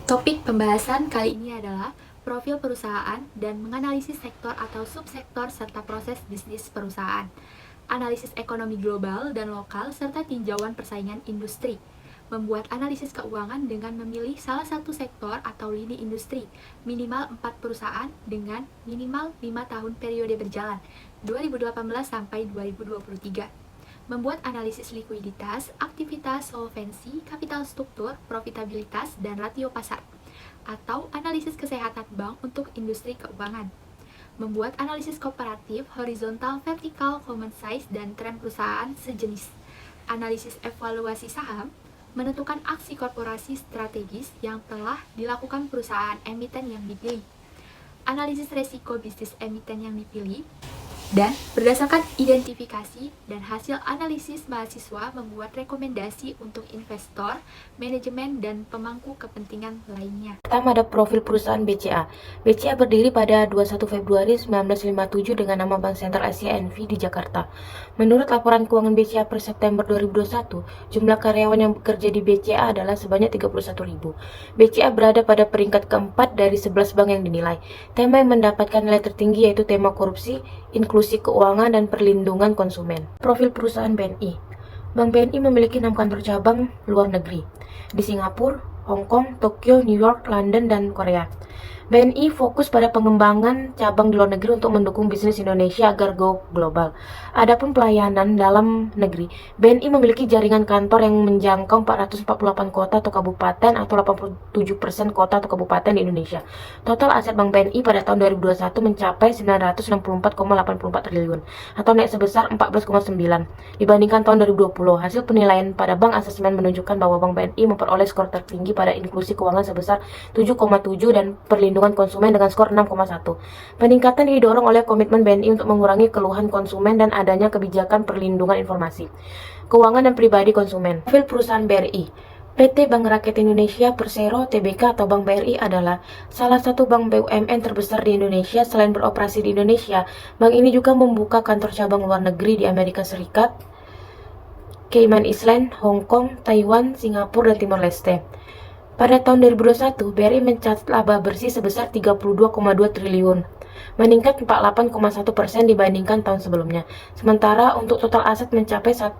Topik pembahasan kali ini adalah profil perusahaan dan menganalisis sektor atau subsektor serta proses bisnis perusahaan, analisis ekonomi global dan lokal serta tinjauan persaingan industri, membuat analisis keuangan dengan memilih salah satu sektor atau lini industri, minimal 4 perusahaan dengan minimal 5 tahun periode berjalan, 2018 sampai 2023. Membuat analisis likuiditas, aktivitas solvensi, kapital struktur, profitabilitas, dan rasio pasar, atau analisis kesehatan bank untuk industri keuangan. Membuat analisis komparatif, horizontal, vertikal, common size, dan tren perusahaan sejenis. Analisis evaluasi saham, menentukan aksi korporasi strategis yang telah dilakukan perusahaan emiten yang dipilih. Analisis resiko bisnis emiten yang dipilih, dan berdasarkan identifikasi dan hasil analisis mahasiswa membuat rekomendasi untuk investor, manajemen, dan pemangku kepentingan lainnya. Pertama ada profil perusahaan BCA. BCA berdiri pada 21 Februari 1957 dengan nama Bank Sentral Asia NV di Jakarta. Menurut laporan keuangan BCA per September 2021, jumlah karyawan yang bekerja di BCA adalah sebanyak 31.000. BCA berada pada peringkat keempat dari 11 bank yang dinilai. Tema yang mendapatkan nilai tertinggi yaitu tema korupsi, inklusi keuangan, dan perlindungan konsumen. Profil perusahaan BNI. Bank BNI memiliki 6 kantor cabang luar negeri di Singapura, Hong Kong, Tokyo, New York, London, dan Korea. BNI fokus pada pengembangan cabang di luar negeri untuk mendukung bisnis Indonesia agar go global. Adapun pelayanan dalam negeri, BNI memiliki jaringan kantor yang menjangkau 448 kota atau kabupaten atau 87% kota atau kabupaten di Indonesia. Total aset Bank BNI pada tahun 2021 mencapai 964,84 triliun atau naik sebesar 14,9 dibandingkan tahun 2020. Hasil penilaian pada Bank Asesmen menunjukkan bahwa Bank BNI memperoleh skor tertinggi pada inklusi keuangan sebesar 7,7 dan perlindungan konsumen dengan skor 6,1. Peningkatan didorong oleh komitmen BNI untuk mengurangi keluhan konsumen dan adanya kebijakan perlindungan informasi, keuangan, dan pribadi konsumen. Profil perusahaan BRI. PT Bank Rakyat Indonesia Persero Tbk atau Bank BRI adalah salah satu bank BUMN terbesar di Indonesia. Selain beroperasi di Indonesia, bank ini juga membuka kantor cabang luar negeri di Amerika Serikat, Cayman Island, Hong Kong, Taiwan, Singapura, dan Timor Leste. Pada tahun 2021, BRI mencatat laba bersih sebesar 32,2 triliun, meningkat 48,1% dibandingkan tahun sebelumnya. Sementara untuk total aset mencapai 1,57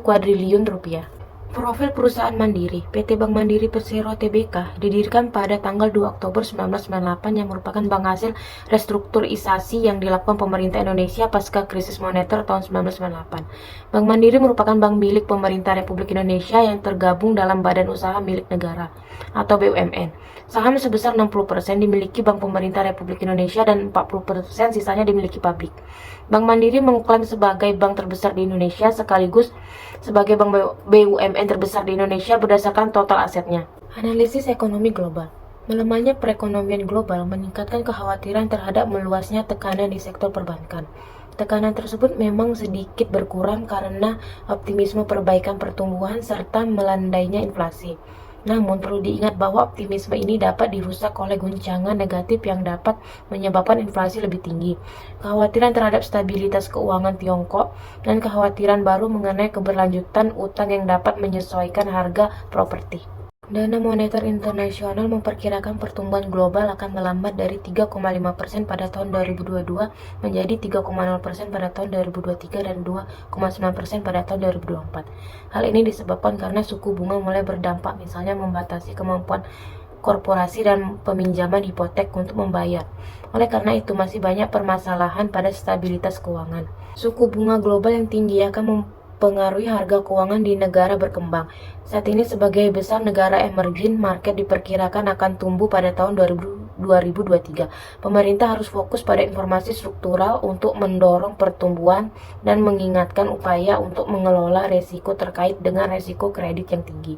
kuadriliun rupiah. Profil perusahaan Mandiri. PT Bank Mandiri Persero Tbk didirikan pada tanggal 2 Oktober 1998 yang merupakan bank hasil restrukturisasi yang dilakukan pemerintah Indonesia pasca krisis moneter tahun 1998. Bank Mandiri merupakan bank milik pemerintah Republik Indonesia yang tergabung dalam Badan Usaha Milik Negara atau BUMN. Saham sebesar 60% dimiliki Bank Pemerintah Republik Indonesia dan 40% sisanya dimiliki pabrik. Bank Mandiri mengklaim sebagai bank terbesar di Indonesia sekaligus sebagai bank BUMN terbesar di Indonesia berdasarkan total asetnya. Analisis ekonomi global. Melemahnya perekonomian global meningkatkan kekhawatiran terhadap meluasnya tekanan di sektor perbankan. Tekanan tersebut memang sedikit berkurang karena optimisme perbaikan pertumbuhan serta melandainya inflasi. Namun perlu diingat bahwa optimisme ini dapat dirusak oleh guncangan negatif yang dapat menyebabkan inflasi lebih tinggi, kekhawatiran terhadap stabilitas keuangan Tiongkok, dan kekhawatiran baru mengenai keberlanjutan utang yang dapat menyesuaikan harga properti. Dana Moneter Internasional memperkirakan pertumbuhan global akan melambat dari 3,5% pada tahun 2022 menjadi 3,0% pada tahun 2023 dan 2,9% pada tahun 2024. Hal ini disebabkan karena suku bunga mulai berdampak, misalnya membatasi kemampuan korporasi dan peminjaman hipotek untuk membayar. Oleh karena itu, masih banyak permasalahan pada stabilitas keuangan. Suku bunga global yang tinggi akan mempengaruhi harga keuangan di negara berkembang. Saat ini sebagai besar negara emerging market diperkirakan akan tumbuh pada tahun 2023. Pemerintah harus fokus pada informasi struktural untuk mendorong pertumbuhan dan mengingatkan upaya untuk mengelola resiko terkait dengan resiko kredit yang tinggi.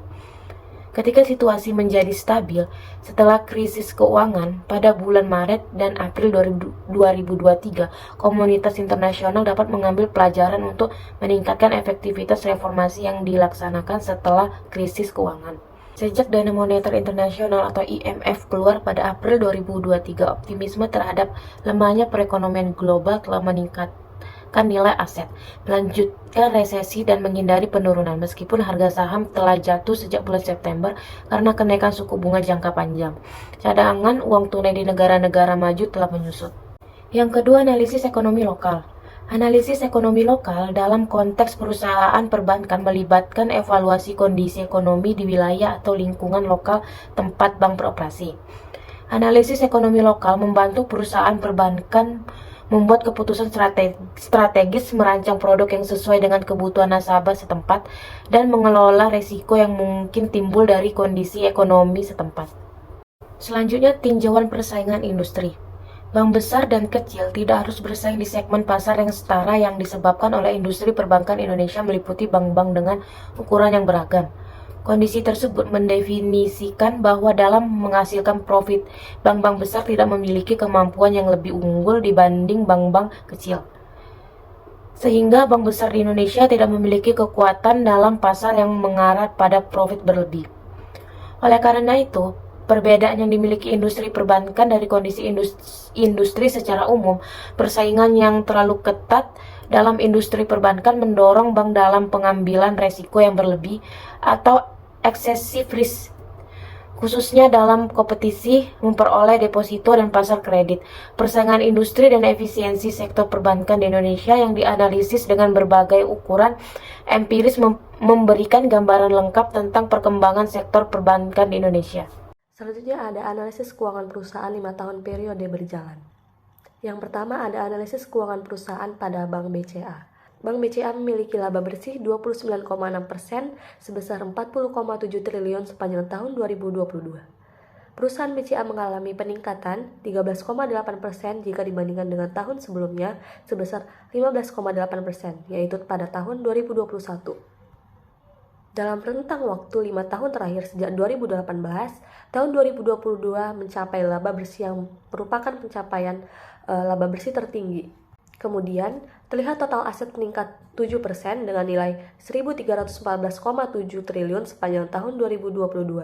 Ketika situasi menjadi stabil setelah krisis keuangan pada bulan Maret dan April 2023, komunitas internasional dapat mengambil pelajaran untuk meningkatkan efektivitas reformasi yang dilaksanakan setelah krisis keuangan. Sejak Dana Moneter Internasional atau IMF keluar pada April 2023, optimisme terhadap lemahnya perekonomian global telah meningkat memulihkan nilai aset, melanjutkan resesi dan menghindari penurunan meskipun harga saham telah jatuh sejak bulan September karena kenaikan suku bunga jangka panjang. Cadangan uang tunai di negara-negara maju telah menyusut. Yang kedua, analisis ekonomi lokal. Analisis ekonomi lokal dalam konteks perusahaan perbankan melibatkan evaluasi kondisi ekonomi di wilayah atau lingkungan lokal tempat bank beroperasi. Analisis ekonomi lokal membantu perusahaan perbankan membuat keputusan strategis, merancang produk yang sesuai dengan kebutuhan nasabah setempat, dan mengelola risiko yang mungkin timbul dari kondisi ekonomi setempat. Selanjutnya, tinjauan persaingan industri. Bank besar dan kecil tidak harus bersaing di segmen pasar yang setara yang disebabkan oleh industri perbankan Indonesia meliputi bank-bank dengan ukuran yang beragam. Kondisi tersebut mendefinisikan bahwa dalam menghasilkan profit, bank-bank besar tidak memiliki kemampuan yang lebih unggul dibanding bank-bank kecil. Sehingga bank besar di Indonesia tidak memiliki kekuatan dalam pasar yang mengarah pada profit berlebih. Oleh karena itu, perbedaan yang dimiliki industri perbankan dari kondisi industri secara umum, persaingan yang terlalu ketat dalam industri perbankan mendorong bank dalam pengambilan resiko yang berlebih atau excessive risk, khususnya dalam kompetisi memperoleh deposito dan pasar kredit. Persaingan industri dan efisiensi sektor perbankan di Indonesia yang dianalisis dengan berbagai ukuran empiris memberikan gambaran lengkap tentang perkembangan sektor perbankan di Indonesia. Selanjutnya ada analisis keuangan perusahaan 5 tahun periode berjalan. Yang pertama ada analisis keuangan perusahaan pada Bank BCA. Bank BCA memiliki laba bersih 29,6% sebesar 40,7 triliun sepanjang tahun 2022. Perusahaan BCA mengalami peningkatan 13,8% jika dibandingkan dengan tahun sebelumnya sebesar 15,8%, yaitu pada tahun 2021. Dalam rentang waktu 5 tahun terakhir sejak 2018, tahun 2022 mencapai laba bersih yang merupakan pencapaian laba bersih tertinggi. Kemudian, terlihat total aset meningkat 7% dengan nilai 1.314,7 triliun sepanjang tahun 2022.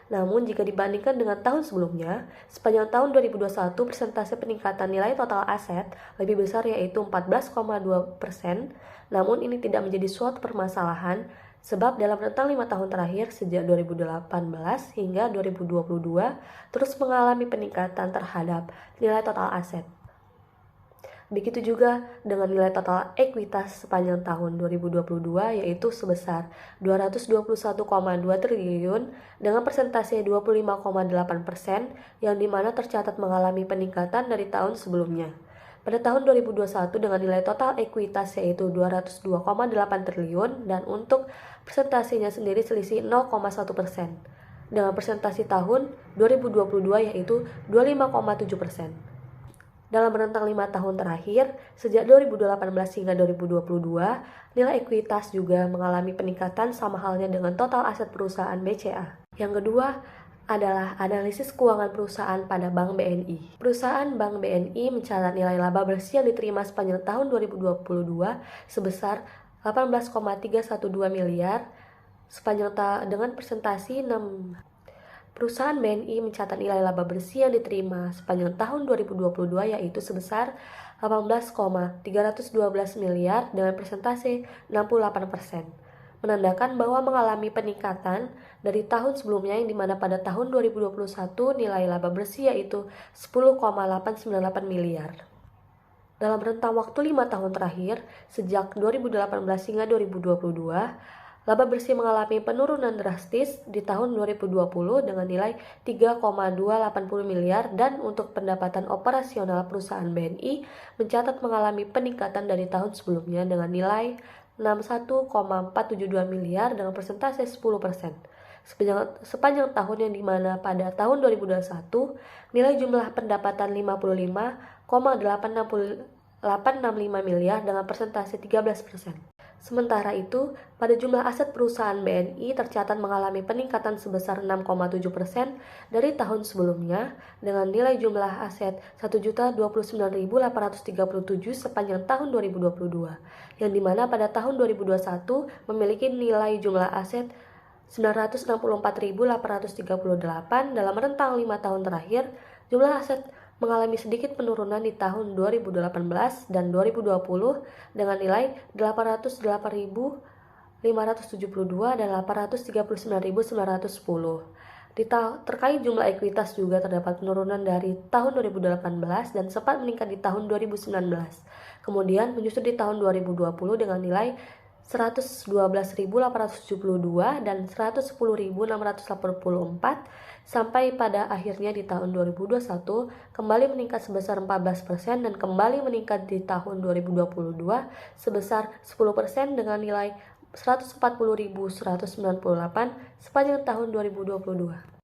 Namun, jika dibandingkan dengan tahun sebelumnya, sepanjang tahun 2021 persentase peningkatan nilai total aset lebih besar yaitu 14,2%, namun ini tidak menjadi suatu permasalahan sebab dalam rentang 5 tahun terakhir sejak 2018 hingga 2022 terus mengalami peningkatan terhadap nilai total aset. Begitu juga dengan nilai total ekuitas sepanjang tahun 2022 yaitu sebesar 221,2 triliun dengan persentase 25,8% yang dimana tercatat mengalami peningkatan dari tahun sebelumnya. Pada tahun 2021 dengan nilai total ekuitas yaitu 202,8 triliun dan untuk persentasenya sendiri selisih 0,1%. Dengan persentase tahun 2022 yaitu 25,7%. Dalam rentang 5 tahun terakhir, sejak 2018 hingga 2022, nilai ekuitas juga mengalami peningkatan sama halnya dengan total aset perusahaan BCA. Yang kedua adalah analisis keuangan perusahaan pada Bank BNI. Perusahaan Bank BNI mencatat nilai laba bersih yang diterima sepanjang tahun 2022 sebesar 18,312 miliar sepanjang dengan presentasi 6. Perusahaan BNI mencatat nilai laba bersih yang diterima sepanjang tahun 2022 yaitu sebesar 18,312 miliar dengan presentasi 68%. Menandakan bahwa mengalami peningkatan dari tahun sebelumnya yang dimana pada tahun 2021 nilai laba bersih yaitu 10,898 miliar. Dalam rentang waktu 5 tahun terakhir, sejak 2018 hingga 2022, laba bersih mengalami penurunan drastis di tahun 2020 dengan nilai 3,280 miliar dan untuk pendapatan operasional perusahaan BNI mencatat mengalami peningkatan dari tahun sebelumnya dengan nilai 61,472 miliar dengan persentase 10%. Sepanjang tahun yang dimana pada tahun 2021 nilai jumlah pendapatan 55,865 miliar dengan persentase 13%. Sementara itu, pada jumlah aset perusahaan BNI tercatat mengalami peningkatan sebesar 6,7% dari tahun sebelumnya dengan nilai jumlah aset 1.029.837 sepanjang tahun 2022, yang dimana pada tahun 2021 memiliki nilai jumlah aset 964.838 dalam rentang 5 tahun terakhir. Jumlah aset mengalami sedikit penurunan di tahun 2018 dan 2020 dengan nilai 808.572 dan 839.910. Terkait jumlah ekuitas juga terdapat penurunan dari tahun 2018 dan sempat meningkat di tahun 2019. Kemudian menyusut di tahun 2020 dengan nilai 112.872 dan 110.684 sampai pada akhirnya di tahun 2021 kembali meningkat sebesar 14% dan kembali meningkat di tahun 2022 sebesar 10% dengan nilai 140.198 sepanjang tahun 2022.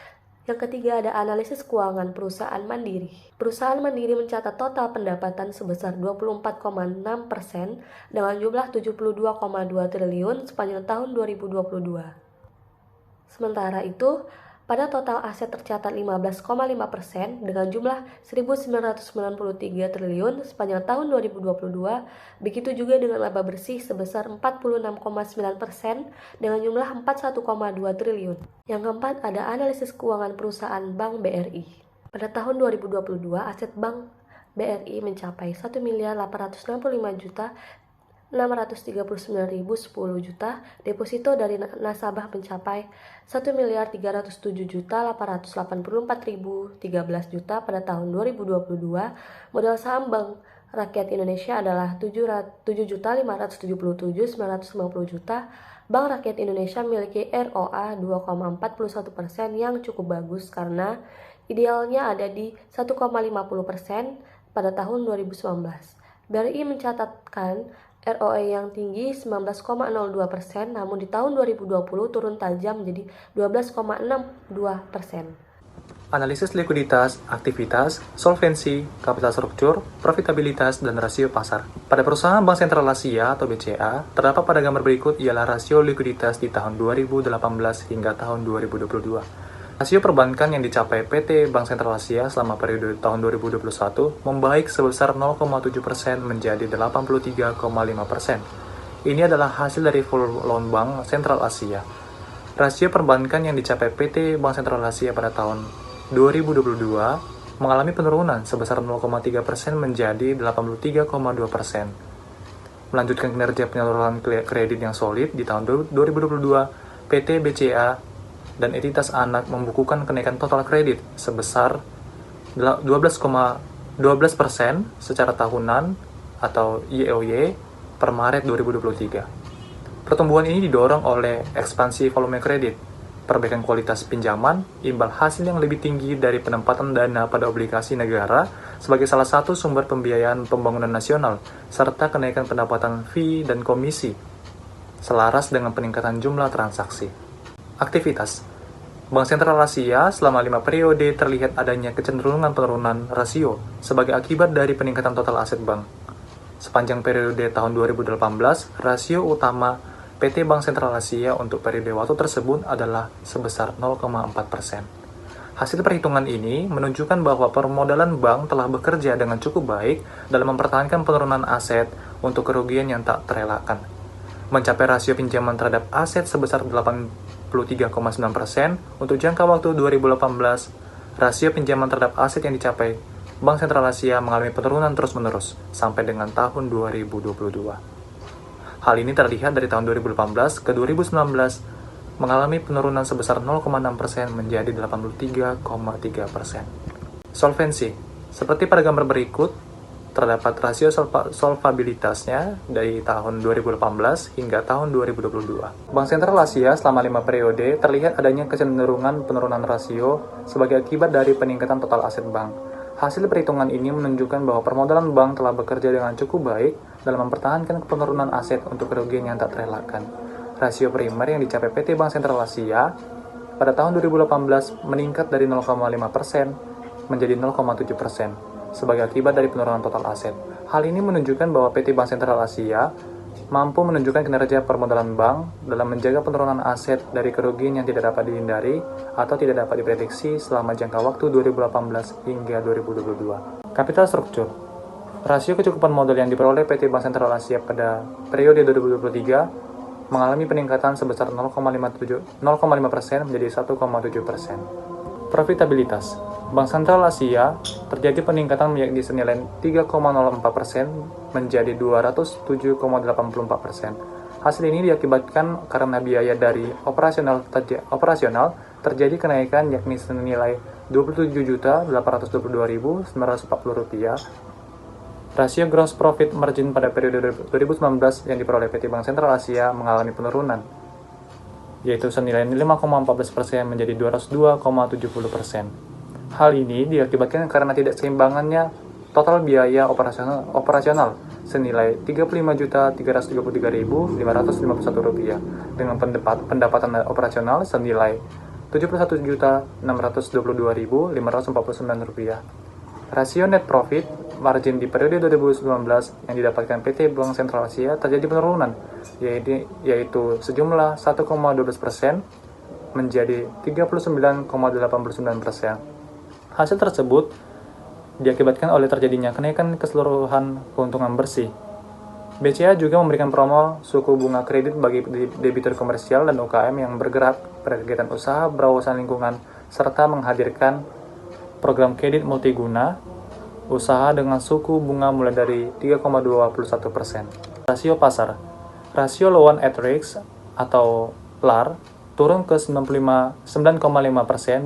Yang ketiga ada analisis keuangan perusahaan mandiri. Perusahaan mandiri mencatat total pendapatan sebesar 24,6% dengan jumlah 72,2 triliun sepanjang tahun 2022. Sementara itu, pada total aset tercatat 15,5% dengan jumlah 1.993 triliun sepanjang tahun 2022, begitu juga dengan laba bersih sebesar 46,9% dengan jumlah 41,2 triliun. Yang keempat ada analisis keuangan perusahaan Bank BRI. Pada tahun 2022, aset Bank BRI mencapai 1.855.639.010 juta, deposito dari nasabah mencapai 1.307.884.013 juta pada tahun 2022, modal saham Bank Rakyat Indonesia adalah 7.577.950 juta. Bank Rakyat Indonesia memiliki ROA 2,41% yang cukup bagus karena idealnya ada di 1,50% pada tahun 2019. BRI mencatatkan ROE yang tinggi 19,02%, namun di tahun 2020 turun tajam menjadi 12,62%. Analisis likuiditas, aktivitas, solvensi, kapital struktur, profitabilitas, dan rasio pasar. Pada perusahaan Bank Sentral Asia atau BCA, terdapat pada gambar berikut ialah rasio likuiditas di tahun 2018 hingga tahun 2022. Rasio perbankan yang dicapai PT Bank Sentral Asia selama periode tahun 2021 membaik sebesar 0,7% menjadi 83,5%. Ini adalah hasil dari full loan Bank Sentral Asia. Rasio perbankan yang dicapai PT Bank Sentral Asia pada tahun 2022 mengalami penurunan sebesar 0,3% menjadi 83,2%. Melanjutkan kinerja penyaluran kredit yang solid di tahun 2022, PT BCA dan entitas anak membukukan kenaikan total kredit sebesar 12% secara tahunan atau YoY per Maret 2023. Pertumbuhan ini didorong oleh ekspansi volume kredit, perbaikan kualitas pinjaman, imbal hasil yang lebih tinggi dari penempatan dana pada obligasi negara sebagai salah satu sumber pembiayaan pembangunan nasional, serta kenaikan pendapatan fee dan komisi, selaras dengan peningkatan jumlah transaksi. Aktivitas Bank Sentral Asia selama 5 periode terlihat adanya kecenderungan penurunan rasio sebagai akibat dari peningkatan total aset bank. Sepanjang periode tahun 2018, rasio utama PT Bank Sentral Asia untuk periode waktu tersebut adalah sebesar 0,4%. Hasil perhitungan ini menunjukkan bahwa permodalan bank telah bekerja dengan cukup baik dalam mempertahankan penurunan aset untuk kerugian yang tak terelakkan. Mencapai rasio pinjaman terhadap aset sebesar 83,9% untuk jangka waktu 2018, rasio pinjaman terhadap aset yang dicapai Bank Sentral Asia mengalami penurunan terus-menerus sampai dengan tahun 2022. Hal ini terlihat dari tahun 2018 ke 2019 mengalami penurunan sebesar 0,6% menjadi 83,3%. Solvensi. Seperti pada gambar berikut, terdapat rasio solvabilitasnya dari tahun 2018 hingga tahun 2022. Bank Sentral Asia selama 5 periode terlihat adanya kecenderungan penurunan rasio sebagai akibat dari peningkatan total aset bank. Hasil perhitungan ini menunjukkan bahwa permodalan bank telah bekerja dengan cukup baik dalam mempertahankan penurunan aset untuk kerugian yang tak terelakkan. Rasio primer yang dicapai PT Bank Sentral Asia pada tahun 2018 meningkat dari 0,5% menjadi 0,7%. Sebagai akibat dari penurunan total aset. Hal ini menunjukkan bahwa PT Bank Sentral Asia mampu menunjukkan kinerja permodalan bank dalam menjaga penurunan aset dari kerugian yang tidak dapat dihindari atau tidak dapat diprediksi selama jangka waktu 2018 hingga 2022. Kapital struktur. Rasio kecukupan modal yang diperoleh PT Bank Sentral Asia pada periode 2023 mengalami peningkatan sebesar 0,5% menjadi 1,7%. Profitabilitas. Bank Sentral Asia terjadi peningkatan yakni senilai 3,04% menjadi 207,84%. Hasil ini diakibatkan karena biaya dari operasional terjadi kenaikan yakni senilai Rp27.822.940. Rasio gross profit margin pada periode 2019 yang diperoleh PT Bank Sentral Asia mengalami penurunan, yaitu senilai 5,14% menjadi 202,70%. Hal ini diakibatkan karena tidak seimbangannya total biaya operasional senilai Rp35.333.551 dengan pendapatan operasional senilai Rp71.622.549. Rasio net profit margin di periode 2019 yang didapatkan PT Bank Sentral Asia terjadi penurunan, yaitu sejumlah 1,12% menjadi 39,89%. Hasil tersebut diakibatkan oleh terjadinya kenaikan keseluruhan keuntungan bersih. BCA juga memberikan promo suku bunga kredit bagi debitur komersial dan UKM yang bergerak pada kegiatan usaha berwawasan lingkungan, serta menghadirkan program kredit multiguna usaha dengan suku bunga mulai dari 3,21%. Rasio pasar. Rasio loan at risk atau LAR turun ke 9,5%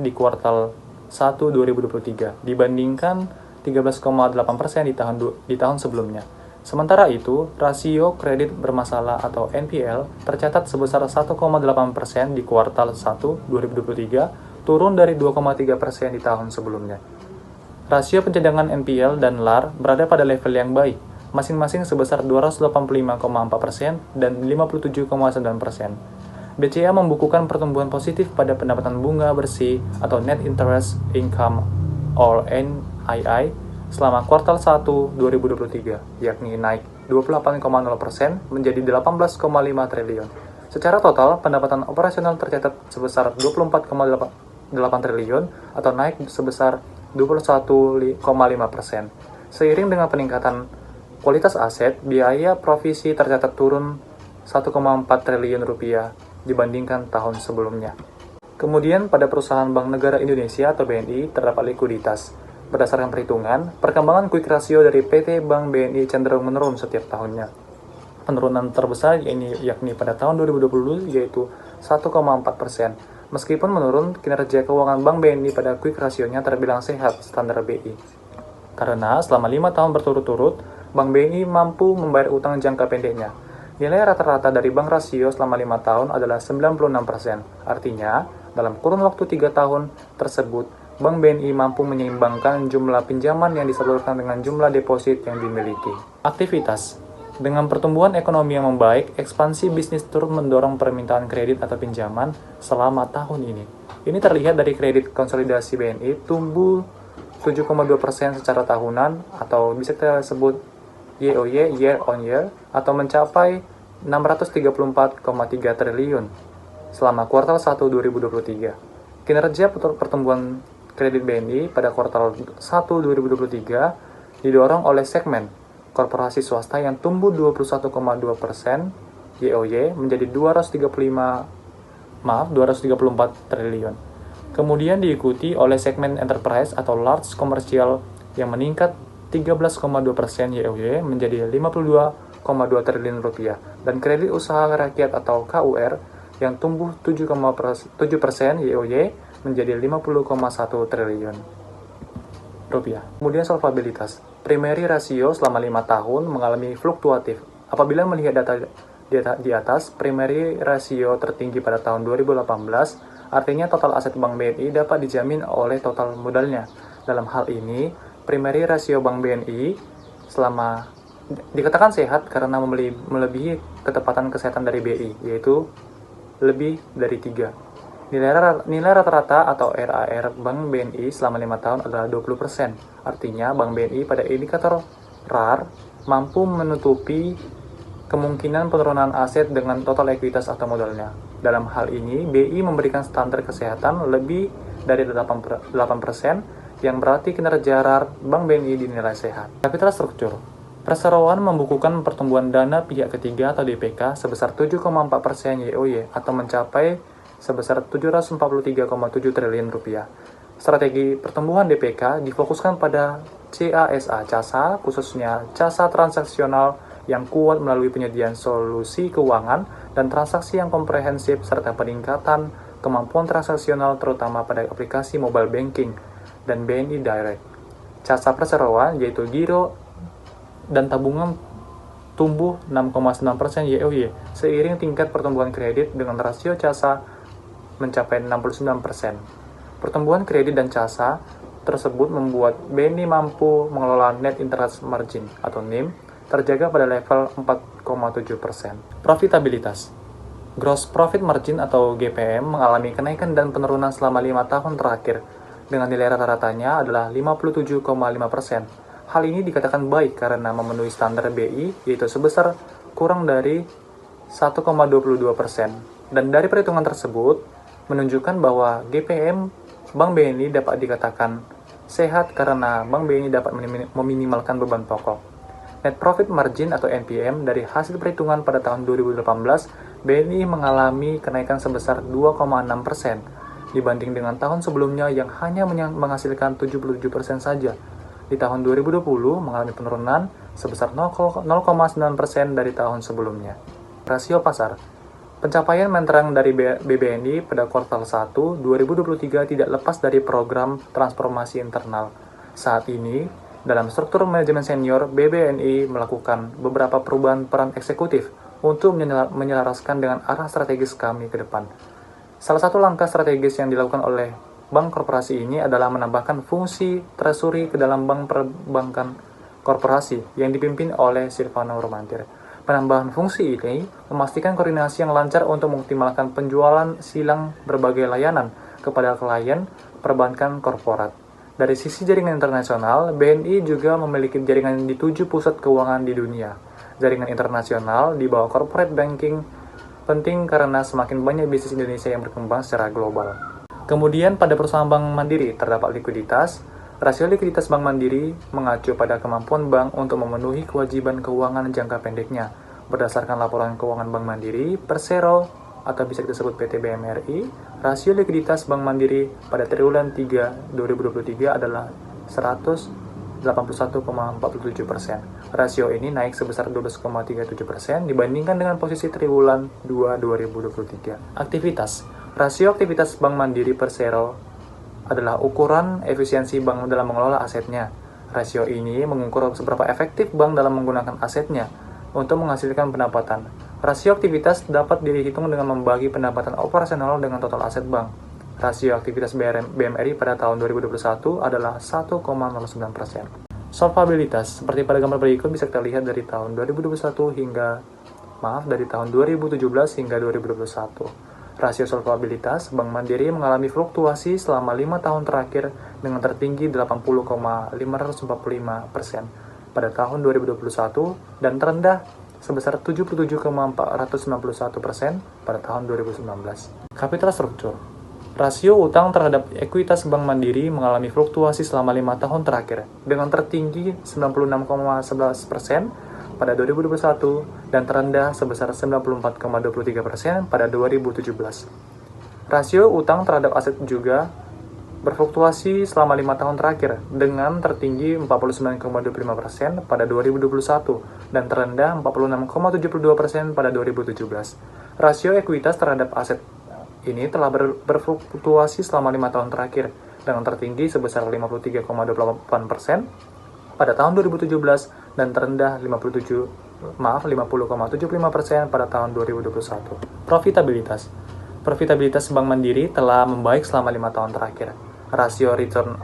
di kuartal 1 2023 dibandingkan 13,8% di tahun sebelumnya. Sementara itu, rasio kredit bermasalah atau NPL tercatat sebesar 1,8% di kuartal 1 2023, turun dari 2,3% di tahun sebelumnya. Rasio pencadangan NPL dan LAR berada pada level yang baik, masing-masing sebesar 285,4% dan 57,9%. BCA membukukan pertumbuhan positif pada pendapatan bunga bersih atau Net Interest Income or NII selama kuartal 1 2023, yakni naik 28,0% menjadi 18,5 triliun. Secara total, pendapatan operasional tercatat sebesar 24,8 triliun atau naik sebesar 21,5%. Seiring dengan peningkatan kualitas aset, biaya provisi tercatat turun 1,4 triliun rupiah dibandingkan tahun sebelumnya. Kemudian pada perusahaan Bank Negara Indonesia atau BNI terdapat likuiditas. Berdasarkan perhitungan, perkembangan quick ratio dari PT Bank BNI cenderung menurun setiap tahunnya. Penurunan terbesar yakni pada tahun 2020 yaitu 1,4%. Meskipun menurun, kinerja keuangan Bank BNI pada quick ratio-nya terbilang sehat standar BI. Karena selama 5 tahun berturut-turut, Bank BNI mampu membayar utang jangka pendeknya. Nilai rata-rata dari bank rasio selama 5 tahun adalah 96%. Artinya, dalam kurun waktu 3 tahun tersebut, Bank BNI mampu menyeimbangkan jumlah pinjaman yang disalurkan dengan jumlah deposit yang dimiliki. Aktivitas. Dengan pertumbuhan ekonomi yang membaik, ekspansi bisnis turut mendorong permintaan kredit atau pinjaman selama tahun ini. Ini terlihat dari kredit konsolidasi BNI tumbuh 7,2% secara tahunan atau bisa kita sebut YoY, year on year, atau mencapai 634,3 triliun selama kuartal 1 2023. Kinerja pertumbuhan kredit BNI pada kuartal 1 2023 didorong oleh segmen korporasi swasta yang tumbuh 21,2% YoY menjadi 234 triliun. Kemudian diikuti oleh segmen enterprise atau large commercial yang meningkat 13,2% YoY menjadi 52,2 triliun rupiah, dan kredit usaha rakyat atau KUR yang tumbuh 7% YoY menjadi 50,1 triliun rupiah. Kemudian solvabilitas. Primary ratio selama 5 tahun mengalami fluktuatif. Apabila melihat data di atas, primary ratio tertinggi pada tahun 2018, artinya total aset Bank BNI dapat dijamin oleh total modalnya. Dalam hal ini, primary rasio Bank BNI selama dikatakan sehat karena melebihi ketepatan kesehatan dari BI, yaitu lebih dari 3. Nilai rata-rata atau RAR Bank BNI selama 5 tahun adalah 20%. Artinya, Bank BNI pada indikator RAR mampu menutupi kemungkinan penurunan aset dengan total ekuitas atau modalnya. Dalam hal ini, BI memberikan standar kesehatan lebih dari 8%, yang berarti kinerja RAR Bank BNI dinilai sehat. Capital structure. Perseroan membukukan pertumbuhan dana pihak ketiga atau DPK sebesar 7,4% YoY atau mencapai sebesar 743,7 triliun rupiah. Strategi pertumbuhan DPK difokuskan pada CASA, khususnya CASA transaksional yang kuat melalui penyediaan solusi keuangan dan transaksi yang komprehensif serta peningkatan kemampuan transaksional terutama pada aplikasi mobile banking dan BNI Direct. CASA perseroan yaitu giro dan tabungan tumbuh 6,9% YoY seiring tingkat pertumbuhan kredit dengan rasio CASA mencapai 69%. Pertumbuhan kredit dan CASA tersebut membuat BNI mampu mengelola net interest margin atau NIM terjaga pada level 4,7%. Profitabilitas. Gross profit margin atau GPM mengalami kenaikan dan penurunan selama 5 tahun terakhir dengan nilai rata-ratanya adalah 57,5%. Hal ini dikatakan baik karena memenuhi standar BI yaitu sebesar kurang dari 1,22%. Dan dari perhitungan tersebut menunjukkan bahwa GPM Bank BNI dapat dikatakan sehat karena Bank BNI dapat meminimalkan beban pokok. Net Profit Margin atau NPM dari hasil perhitungan pada tahun 2018, BNI mengalami kenaikan sebesar 2,6% dibanding dengan tahun sebelumnya yang hanya menghasilkan 77% saja. Di tahun 2020 mengalami penurunan sebesar 0,9% dari tahun sebelumnya. Rasio pasar. Pencapaian menerang dari BBNI pada kuartal 1 2023 tidak lepas dari program transformasi internal. Saat ini, dalam struktur manajemen senior, BBNI melakukan beberapa perubahan peran eksekutif untuk menyelaraskan dengan arah strategis kami ke depan. Salah satu langkah strategis yang dilakukan oleh bank korporasi ini adalah menambahkan fungsi treasury ke dalam bank perbankan korporasi yang dipimpin oleh Silvano Romantir. Penambahan fungsi ini memastikan koordinasi yang lancar untuk mengoptimalkan penjualan silang berbagai layanan kepada klien perbankan korporat. Dari sisi jaringan internasional, BNI juga memiliki jaringan di 7 pusat keuangan di dunia. Jaringan internasional di bawah corporate banking penting karena semakin banyak bisnis Indonesia yang berkembang secara global. Kemudian pada perusahaan Bank Mandiri terdapat likuiditas. Rasio likuiditas Bank Mandiri mengacu pada kemampuan bank untuk memenuhi kewajiban keuangan jangka pendeknya. Berdasarkan laporan keuangan Bank Mandiri, Persero atau bisa disebut PT BMRI, rasio likuiditas Bank Mandiri pada triwulan 3 2023 adalah 181,47%. Rasio ini naik sebesar 12,37% dibandingkan dengan posisi triwulan 2 2023. Aktivitas. Rasio aktivitas Bank Mandiri Persero adalah ukuran efisiensi bank dalam mengelola asetnya. Rasio ini mengukur seberapa efektif bank dalam menggunakan asetnya untuk menghasilkan pendapatan. Rasio aktivitas dapat dihitung dengan membagi pendapatan operasional dengan total aset bank. Rasio aktivitas BMRI pada tahun 2021 adalah 1,09%. Solvabilitas, seperti pada gambar berikut bisa kita lihat dari tahun 2021 dari tahun 2017 hingga 2021. Rasio solvabilitas Bank Mandiri mengalami fluktuasi selama 5 tahun terakhir dengan tertinggi 80,545% pada tahun 2021 dan terendah sebesar 77,491% pada tahun 2019. Kapital struktur. Rasio utang terhadap ekuitas Bank Mandiri mengalami fluktuasi selama 5 tahun terakhir dengan tertinggi 96,11% pada 2021 dan terendah sebesar 94,23% pada 2017. Rasio utang terhadap aset juga berfluktuasi selama 5 tahun terakhir dengan tertinggi 49,25% pada 2021 dan terendah 46,72% pada 2017. Rasio ekuitas terhadap aset ini telah berfluktuasi selama 5 tahun terakhir dengan tertinggi sebesar 53,28% pada tahun 2017 dan terendah 50,75% pada tahun 2021. Profitabilitas Bank Mandiri telah membaik selama 5 tahun terakhir. Rasio return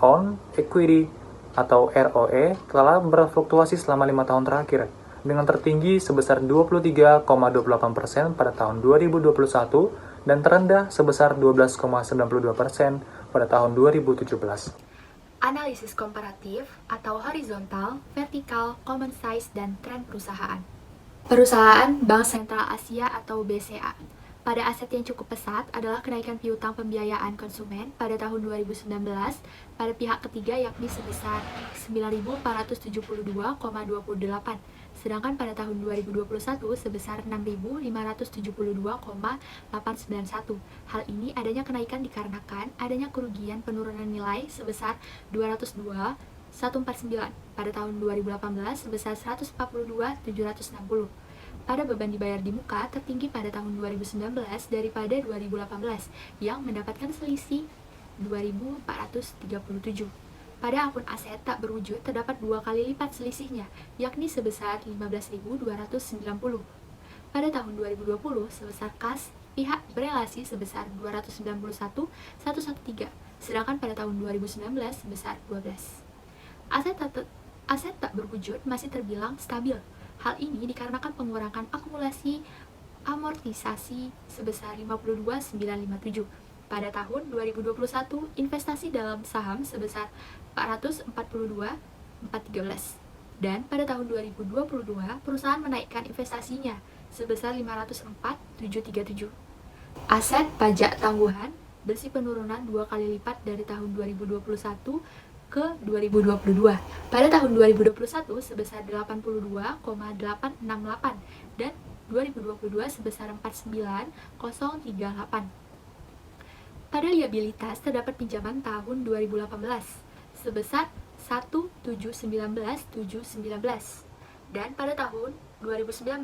on equity atau ROE telah berfluktuasi selama 5 tahun terakhir dengan tertinggi sebesar 23,28% pada tahun 2021 dan terendah sebesar 12,92% pada tahun 2017. Analisis komparatif atau horizontal, vertikal, common size, dan tren perusahaan. Perusahaan Bank Sentral Asia atau BCA. Pada aset yang cukup pesat adalah kenaikan piutang pembiayaan konsumen pada tahun 2019 pada pihak ketiga yakni sebesar 9.472,28, sedangkan pada tahun 2021 sebesar 6.572,891. Hal ini adanya kenaikan dikarenakan adanya kerugian penurunan nilai sebesar 202.149 pada tahun 2018 sebesar 142.760. Pada beban dibayar di muka tertinggi pada tahun 2019 daripada 2018 yang mendapatkan selisih 2.437. Pada akun aset tak berwujud terdapat 2 kali lipat selisihnya, yakni sebesar 15.290. Pada tahun 2020 sebesar kas pihak berelasi sebesar 291.113, sedangkan pada tahun 2019 sebesar 12. Aset tak berwujud masih terbilang stabil. Hal ini dikarenakan pengurangan akumulasi amortisasi sebesar 52.957. Pada tahun 2021, investasi dalam saham sebesar 442.413. Dan pada tahun 2022, perusahaan menaikkan investasinya sebesar 504.737. Aset pajak tangguhan bersih penurunan 2 kali lipat dari tahun 2021 ke 2022. Pada tahun 2021 sebesar 82,868 dan 2022 sebesar 49,038. Pada liabilitas terdapat pinjaman tahun 2018 sebesar 1.719.719 dan pada tahun 2019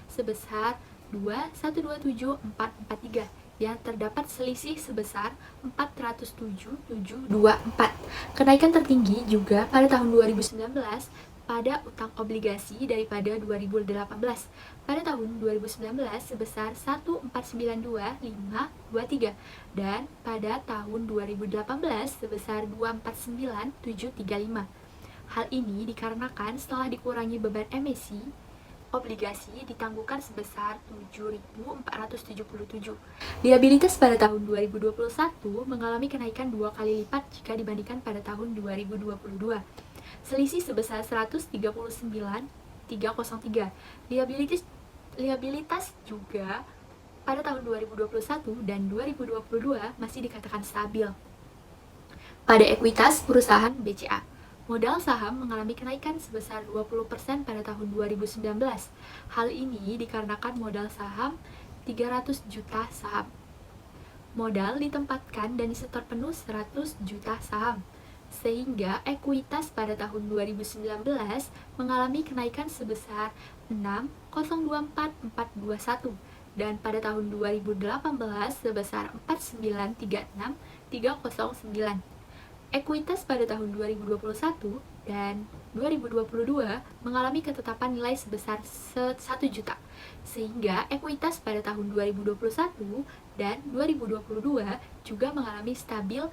sebesar 2.127.443 yang terdapat selisih sebesar 407.724. Kenaikan tertinggi juga pada tahun 2019 pada utang obligasi daripada 2018. Pada tahun 2019 sebesar 1.492.523 dan pada tahun 2018 sebesar 249.735. Hal ini dikarenakan setelah dikurangi beban emisi, obligasi ditangguhkan sebesar 7.477. Liabilitas pada tahun 2021 mengalami kenaikan 2 kali lipat jika dibandingkan pada tahun 2022. Selisih sebesar 139.303. Liabilitas juga pada tahun 2021 dan 2022 masih dikatakan stabil. Pada ekuitas perusahaan BCA, modal saham mengalami kenaikan sebesar 20% pada tahun 2019. Hal ini dikarenakan modal saham 300 juta saham. Modal ditempatkan dan disetor penuh 100 juta saham. Sehingga ekuitas pada tahun 2019 mengalami kenaikan sebesar 6,024421 dan pada tahun 2018 sebesar 4936309. Ekuitas pada tahun 2021 dan 2022 mengalami ketetapan nilai sebesar 1 juta, sehingga ekuitas pada tahun 2021 dan 2022 juga mengalami stabil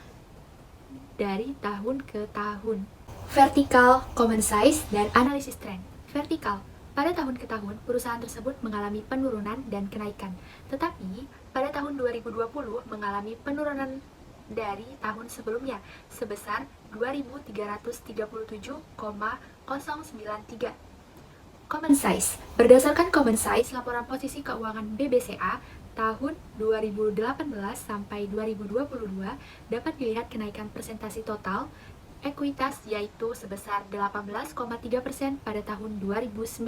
dari tahun ke tahun. Vertikal, common size, dan analisis tren. Vertikal, pada tahun ke tahun, perusahaan tersebut mengalami penurunan dan kenaikan. Tetapi, pada tahun 2020 mengalami penurunan dari tahun sebelumnya sebesar 2.337,093. Common size. Berdasarkan common size, laporan posisi keuangan BBCA tahun 2018 sampai 2022 dapat dilihat kenaikan presentasi total ekuitas yaitu sebesar 18,3% pada tahun 2019,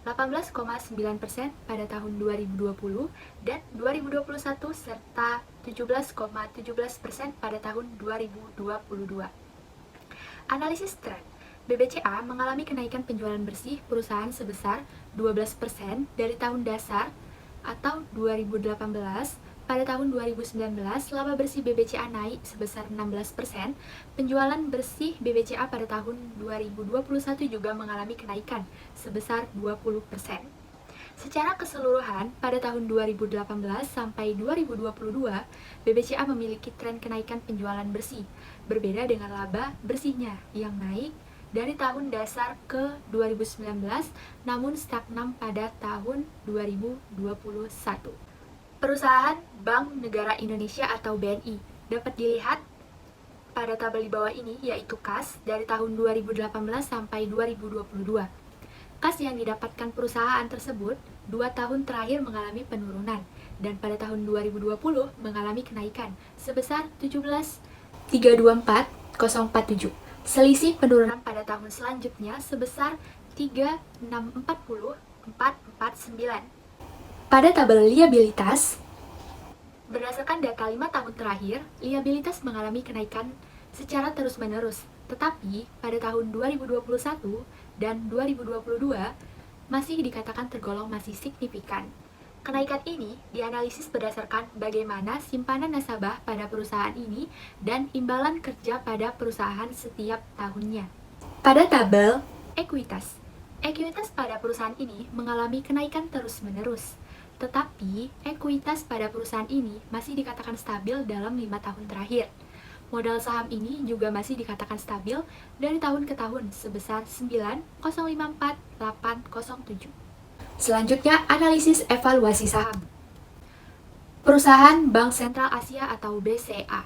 18,9% pada tahun 2020 dan 2021 serta 17,17% pada tahun 2022. Analisis tren. BBCA mengalami kenaikan penjualan bersih perusahaan sebesar 12% dari tahun dasar atau 2018. Pada tahun 2019, laba bersih BBCA naik sebesar 16%. Penjualan bersih BBCA pada tahun 2021 juga mengalami kenaikan sebesar 20%. Secara keseluruhan, pada tahun 2018 sampai 2022, BBCA memiliki tren kenaikan penjualan bersih, berbeda dengan laba bersihnya yang naik dari tahun dasar ke 2019, namun stagnan pada tahun 2021. Perusahaan Bank Negara Indonesia atau BNI dapat dilihat pada tabel di bawah ini, yaitu kas dari tahun 2018 sampai 2022. Kas yang didapatkan perusahaan tersebut 2 tahun terakhir mengalami penurunan dan pada tahun 2020 mengalami kenaikan sebesar 17.324.047. Selisih penurunan pada tahun selanjutnya sebesar 3640449. Pada tabel liabilitas, berdasarkan data 5 tahun terakhir, liabilitas mengalami kenaikan secara terus-menerus. Tetapi pada tahun 2021 dan 2022 masih dikatakan tergolong masih signifikan. Kenaikan ini dianalisis berdasarkan bagaimana simpanan nasabah pada perusahaan ini dan imbalan kerja pada perusahaan setiap tahunnya. Pada tabel ekuitas, ekuitas pada perusahaan ini mengalami kenaikan terus-menerus. Tetapi ekuitas pada perusahaan ini masih dikatakan stabil dalam 5 tahun terakhir. Modal saham ini juga masih dikatakan stabil dari tahun ke tahun sebesar 9,054807. Selanjutnya, analisis evaluasi saham. Perusahaan Bank Sentral Asia atau BCA.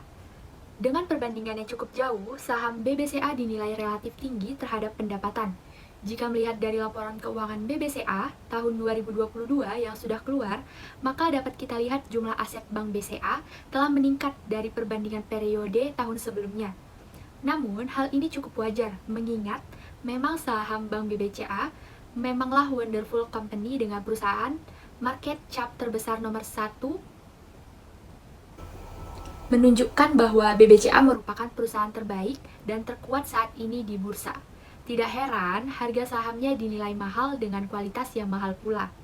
Dengan perbandingan yang cukup jauh, saham BBCA dinilai relatif tinggi terhadap pendapatan. Jika melihat dari laporan keuangan BBCA tahun 2022 yang sudah keluar, maka dapat kita lihat jumlah aset Bank BCA telah meningkat dari perbandingan periode tahun sebelumnya. Namun, hal ini cukup wajar mengingat memang saham Bank BBCA memanglah wonderful company dengan perusahaan market cap terbesar nomor 1, menunjukkan bahwa BBCA merupakan perusahaan terbaik dan terkuat saat ini di bursa. Tidak heran harga sahamnya dinilai mahal dengan kualitas yang mahal pula.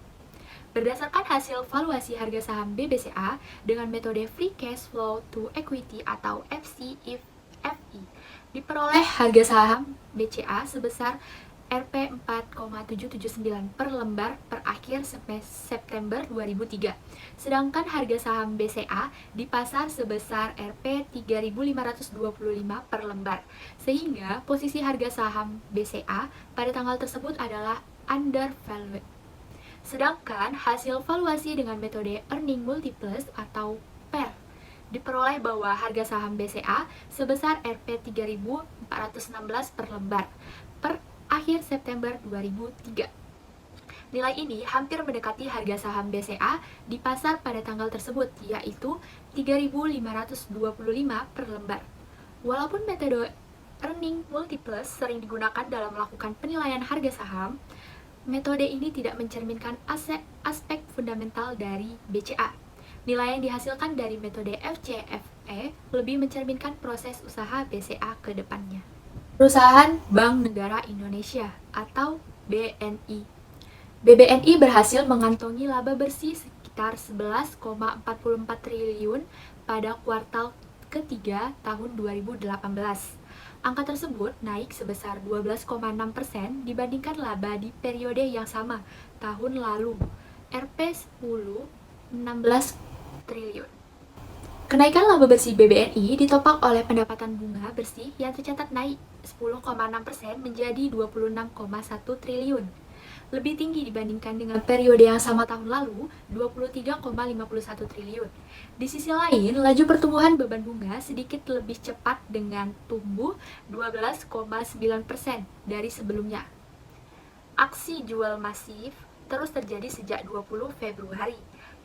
Berdasarkan hasil valuasi harga saham BBCA dengan metode Free Cash Flow to Equity atau FCFE, diperoleh harga saham BCA sebesar Rp 4,779 per lembar per akhir September 2003. Sedangkan harga saham BCA di pasar sebesar Rp 3.525 per lembar. Sehingga posisi harga saham BCA pada tanggal tersebut adalah undervalued. Sedangkan hasil valuasi dengan metode earning multiples atau PER diperoleh bahwa harga saham BCA sebesar Rp 3.416 per lembar per akhir September 2003. Nilai ini hampir mendekati harga saham BCA di pasar pada tanggal tersebut, yaitu 3.525 per lembar. Walaupun metode earning multiples sering digunakan dalam melakukan penilaian harga saham, metode ini tidak mencerminkan aspek fundamental dari BCA. Nilai yang dihasilkan dari metode FCFE lebih mencerminkan proses usaha BCA ke depannya. Perusahaan Bank Negara Indonesia atau BNI. BBNI berhasil mengantongi laba bersih sekitar 11,44 triliun pada kuartal ketiga tahun 2018. Angka tersebut naik sebesar 12,6% dibandingkan laba di periode yang sama tahun lalu, Rp 16 triliun. Kenaikan laba bersih BBNI ditopang oleh pendapatan bunga bersih yang tercatat naik 10,6% menjadi 26,1 triliun. Lebih tinggi dibandingkan dengan periode yang sama tahun lalu, 23,51 triliun. Di sisi lain, laju pertumbuhan beban bunga sedikit lebih cepat dengan tumbuh 12,9% dari sebelumnya. Aksi jual masif terus terjadi sejak 20 Februari.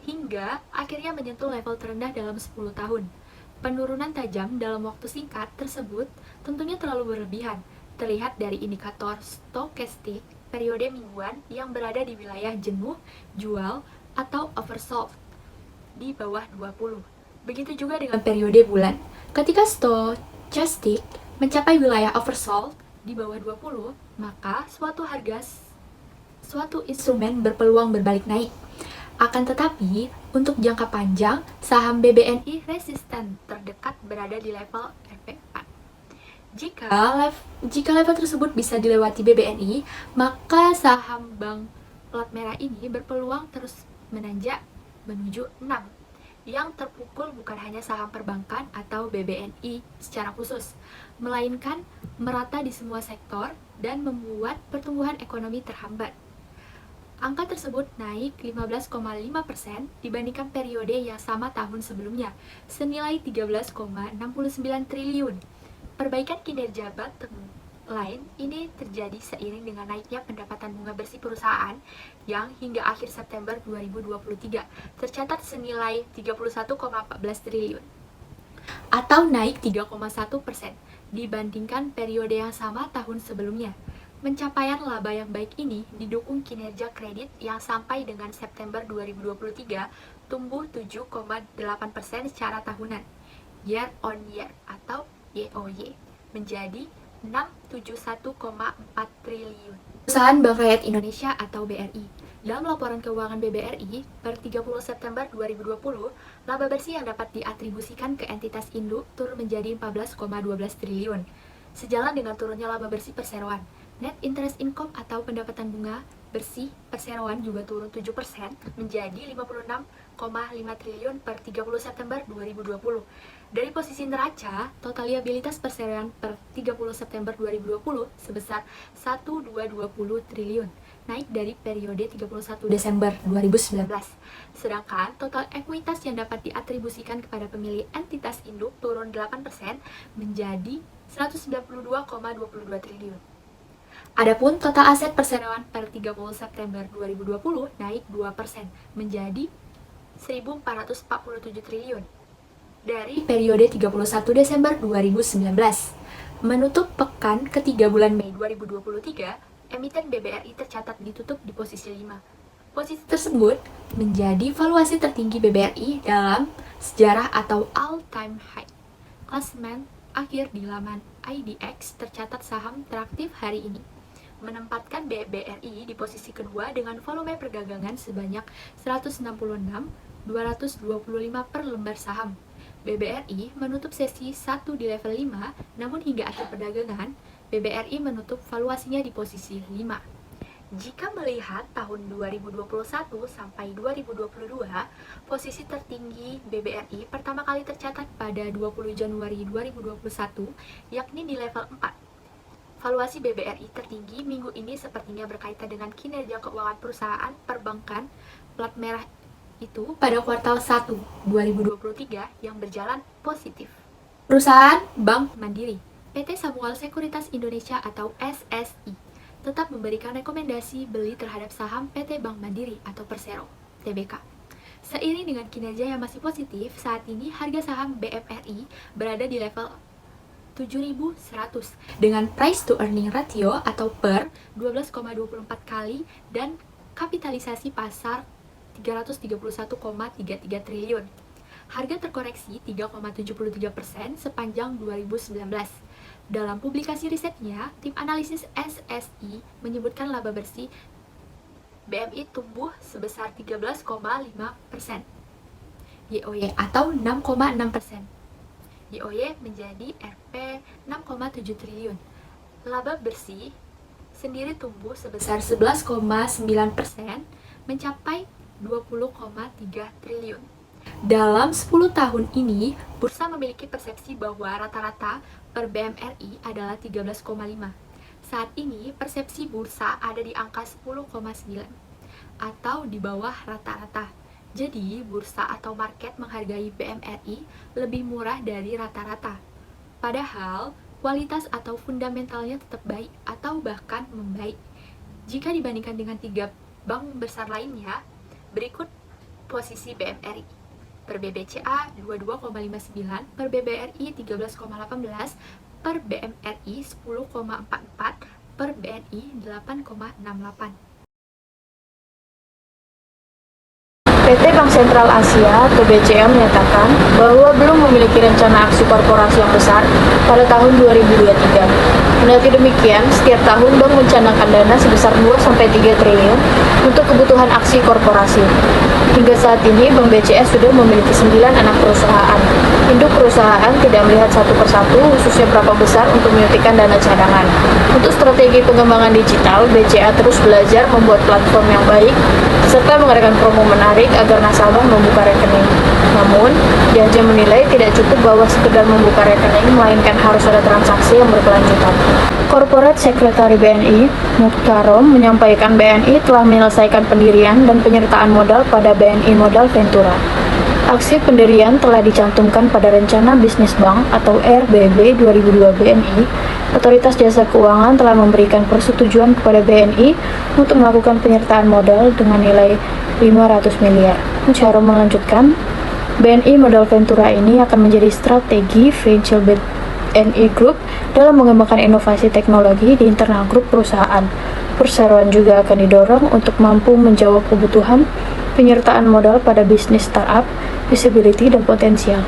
Hingga akhirnya menyentuh level terendah dalam 10 tahun. Penurunan tajam dalam waktu singkat tersebut tentunya terlalu berlebihan, terlihat dari indikator stokastik periode mingguan yang berada di wilayah jenuh, jual, atau oversold di bawah 20. Begitu juga dengan periode bulan. Ketika stokastik mencapai wilayah oversold di bawah 20, maka suatu instrumen berpeluang berbalik naik. Akan tetapi, untuk jangka panjang, saham BBNI resisten terdekat berada di level Rp4. Jika level tersebut bisa dilewati BBNI, maka saham bank plat merah ini berpeluang terus menanjak menuju 6. Yang terpukul bukan hanya saham perbankan atau BBNI secara khusus, melainkan merata di semua sektor dan membuat pertumbuhan ekonomi terhambat. Angka tersebut naik 15,5% dibandingkan periode yang sama tahun sebelumnya, senilai 13,69 triliun. Perbaikan kinerja bottom line ini terjadi seiring dengan naiknya pendapatan bunga bersih perusahaan yang hingga akhir September 2023 tercatat senilai 31,14 triliun atau naik 3,1% dibandingkan periode yang sama tahun sebelumnya. Pencapaian laba yang baik ini didukung kinerja kredit yang sampai dengan September 2023 tumbuh 7,8% secara tahunan, year on year atau YoY, menjadi 671,4 triliun. Perusahaan Bank Rakyat Indonesia atau BRI. Dalam laporan keuangan BBRI per 30 September 2020, laba bersih yang dapat diatribusikan ke entitas induk turun menjadi 14,12 triliun. Sejalan dengan turunnya laba bersih perseroan, net interest income atau pendapatan bunga bersih perseroan juga turun 7% menjadi 56,5 triliun per 30 September 2020. Dari posisi neraca, total liabilitas perseroan per 30 September 2020 sebesar 1.220 triliun, naik dari periode 31 Desember 2019. Sedangkan total ekuitas yang dapat diatribusikan kepada pemilik entitas induk turun 8% menjadi 192,22 triliun. Adapun total aset perseroan per 30 September 2020 naik 2% menjadi 1.447 triliun dari periode 31 Desember 2019. Menutup pekan ketiga bulan Mei 2023, emiten BBRI tercatat ditutup di posisi 5. Posisi tersebut menjadi valuasi tertinggi BBRI dalam sejarah atau all-time high. Klasemen akhir di laman IDX tercatat saham teraktif hari ini menempatkan BBRI di posisi kedua dengan volume perdagangan sebanyak 166.225 per lembar saham. BBRI menutup sesi 1 di level 5, namun hingga akhir perdagangan, BBRI menutup valuasinya di posisi 5. Jika melihat tahun 2021 sampai 2022, posisi tertinggi BBRI pertama kali tercatat pada 20 Januari 2021, yakni di level 4. Valuasi BBRI tertinggi minggu ini sepertinya berkaitan dengan kinerja keuangan perusahaan perbankan plat merah itu pada kuartal 1 2023 yang berjalan positif. Perusahaan Bank Mandiri, PT Samuel Sekuritas Indonesia atau SSI, tetap memberikan rekomendasi beli terhadap saham PT Bank Mandiri atau Persero, TBK. Seiring dengan kinerja yang masih positif, saat ini harga saham BMRI berada di level 7.100 dengan price to earning ratio atau per 12,24 kali dan kapitalisasi pasar 331,33 triliun. Harga terkoreksi 3,73% sepanjang 2019. Dalam publikasi risetnya, tim analisis SSI menyebutkan laba bersih BMI tumbuh sebesar 13,5%, YoY atau 6,6%. YoY menjadi Rp 6,7 triliun. Laba bersih sendiri tumbuh sebesar 11,9% mencapai 20,3 triliun. Dalam 10 tahun ini, bursa memiliki persepsi bahwa rata-rata per BMRI adalah 13,5. Saat ini, persepsi bursa ada di angka 10,9 atau di bawah rata-rata. Jadi, bursa atau market menghargai BMRI lebih murah dari rata-rata. Padahal, kualitas atau fundamentalnya tetap baik atau bahkan membaik. Jika dibandingkan dengan 3 bank besar lainnya, berikut posisi BMRI. Per BBCA 22,59, per BBRI 13,18, per BMRI 10,44, per BNI 8,68. PT Bank Sentral Asia atau BCA menyatakan bahwa belum memiliki rencana aksi korporasi yang besar pada tahun 2023. Kendati demikian, setiap tahun bank mencanangkan dana sebesar 2-3 triliun untuk kebutuhan aksi korporasi. Hingga saat ini, Bank BCA sudah memiliki 9 anak perusahaan. Induk perusahaan tidak melihat satu persatu khususnya berapa besar untuk menyuntikkan dana cadangan. Untuk strategi pengembangan digital, BCA terus belajar membuat platform yang baik serta mengadakan promo menarik agar nasabah membuka rekening. Namun, Diaja menilai tidak cukup bahwa sekedar membuka rekening, melainkan harus ada transaksi yang berkelanjutan. Corporate Secretary BNI, Mukhtarom, menyampaikan BNI telah menyelesaikan pendirian dan penyertaan modal pada BNI Modal Ventura. Aksi pendirian telah dicantumkan pada Rencana Bisnis Bank atau RBB 2002 BNI. Otoritas Jasa Keuangan telah memberikan persetujuan kepada BNI untuk melakukan penyertaan modal dengan nilai 500 miliar. Mukhtarom melanjutkan, BNI Modal Ventura ini akan menjadi strategi venture BNI Group dalam mengembangkan inovasi teknologi di internal grup perusahaan. Perseroan juga akan didorong untuk mampu menjawab kebutuhan penyertaan modal pada bisnis startup, visibility, dan potensial.